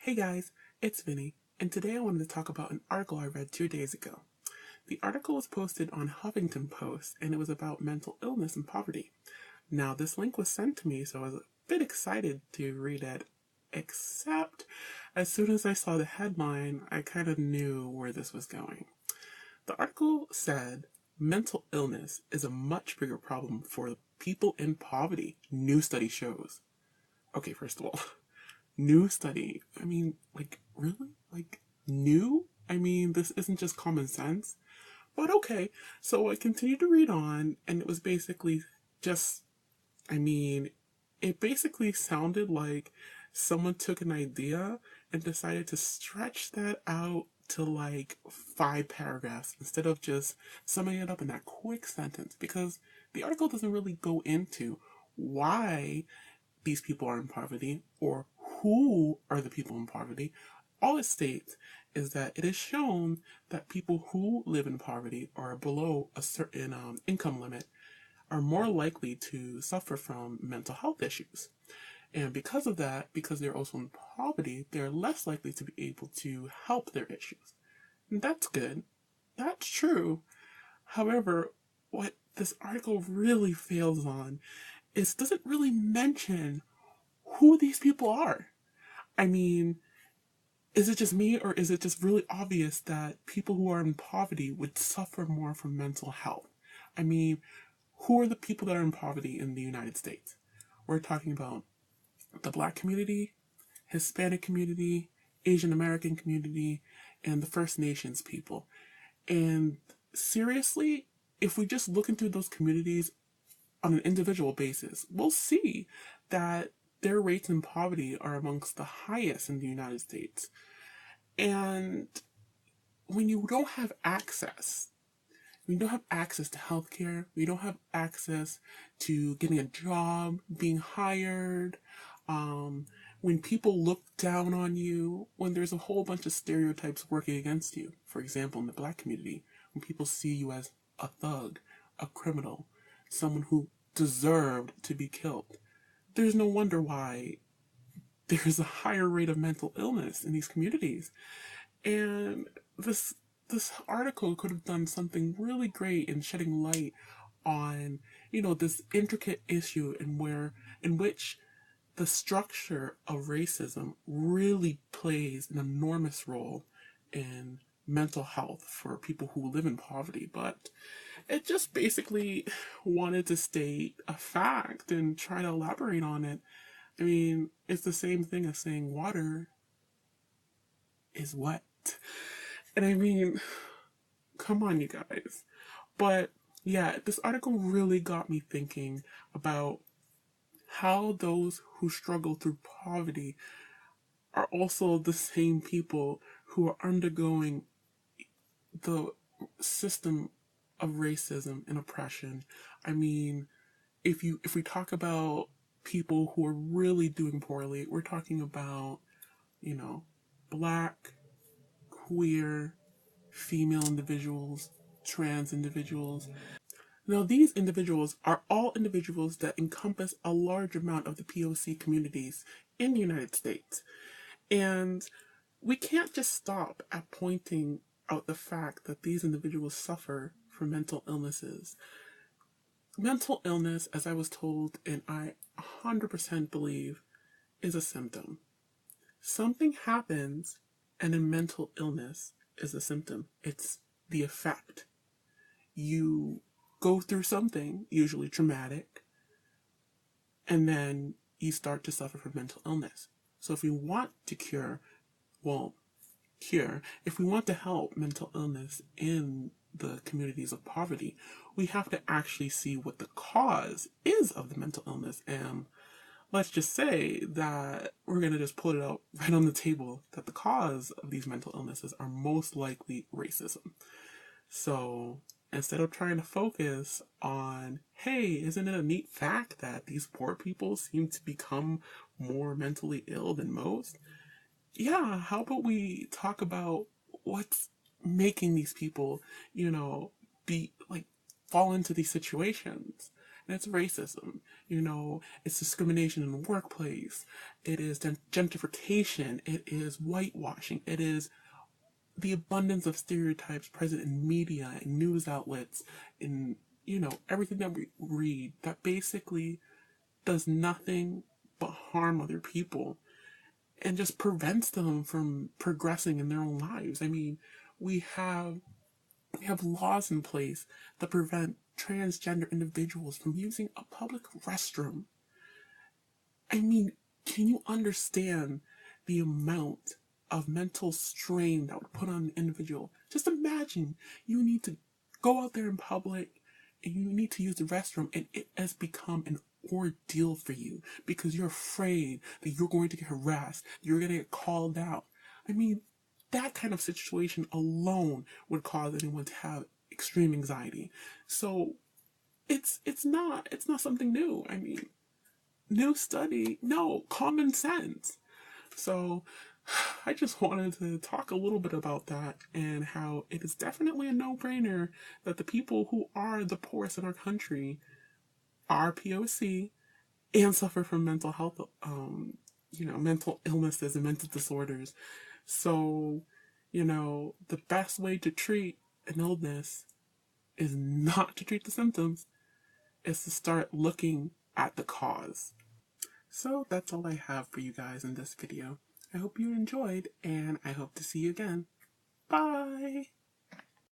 Hey guys, it's Vinny, and today I wanted to talk about an article I read 2 days ago. The article was posted on Huffington Post, and it was about mental illness and poverty. Now, this link was sent to me, so I was a bit excited to read it, except as soon as I saw the headline, I kind of knew where this was going. The article said mental illness is a much bigger problem for people in poverty, new study shows. Okay, first of all, new study. I mean, really? New? I mean, this isn't just common sense. But okay, so I continued to read on, and it was basically just, I mean, it basically sounded like someone took an idea and decided to stretch that out to like 5 paragraphs instead of just summing it up in that quick sentence because the article doesn't really go into why these people are in poverty or who are the people in poverty. All it states is that it is shown that people who live in poverty or below a certain income limit are more likely to suffer from mental health issues. And because of that, because they're also in poverty, they're less likely to be able to help their issues. And that's good. That's true. However, what this article really fails on is doesn't really mention who these people are. I mean, is it just me or is it just really obvious that people who are in poverty would suffer more from mental health? I mean, who are the people that are in poverty in the United States? We're talking about the Black community, Hispanic community, Asian American community, and the First Nations people. And seriously, if we just look into those communities on an individual basis, we'll see that their rates in poverty are amongst the highest in the United States. And when you don't have access, we don't have access to healthcare, we don't have access to getting a job, being hired, when people look down on you, when there's a whole bunch of stereotypes working against you. For example, in the Black community, when people see you as a thug, a criminal, someone who deserved to be killed. There's no wonder why there's a higher rate of mental illness in these communities. And this article could have done something really great in shedding light on, this intricate issue in which the structure of racism really plays an enormous role in mental health for people who live in poverty. But it just basically wanted to state a fact and try to elaborate on it. I mean, it's the same thing as saying water is wet. And I mean, come on, you guys. But yeah, this article really got me thinking about how those who struggle through poverty are also the same people who are undergoing the system of racism and oppression. I mean, if we talk about people who are really doing poorly, we're talking about, you know, black, queer, female individuals, trans individuals. Now, these individuals are all individuals that encompass a large amount of the POC communities in the United States. And we can't just stop at pointing out the fact that these individuals suffer from mental illnesses. Mental illness, as I was told, and I 100% believe, is a symptom. Something happens, and a mental illness is a symptom. It's the effect. You go through something, usually traumatic, and then you start to suffer from mental illness. So if we want to if we want to help mental illness in the communities of poverty, we have to actually see what the cause is of the mental illness. And let's just say that we're going to just put it out right on the table that the cause of these mental illnesses are most likely racism. So instead of trying to focus on, hey, isn't it a neat fact that these poor people seem to become more mentally ill than most? Yeah, how about we talk about what's making these people, be fall into these situations? and it's racism. It's discrimination in the workplace. It is gentrification. It is whitewashing. It is the abundance of stereotypes present in media and news outlets, in everything that we read, that basically does nothing but harm other people and just prevents them from progressing in their own lives. I mean, we have laws in place that prevent transgender individuals from using a public restroom. I mean, can you understand the amount of mental strain that would put on an individual? Just imagine you need to go out there in public and you need to use the restroom, and it has become an ordeal for you because you're afraid that you're going to get harassed, you're going to get called out. I mean, that kind of situation alone would cause anyone to have extreme anxiety. So it's not something new. I mean, new study, no, common sense. So I just wanted to talk a little bit about that and how it is definitely a no-brainer that the people who are the poorest in our country are POC and suffer from mental health, mental illnesses and mental disorders. So, the best way to treat an illness is not to treat the symptoms, is to start looking at the cause. So that's all I have for you guys in this video. I hope you enjoyed, and I hope to see you again. Bye!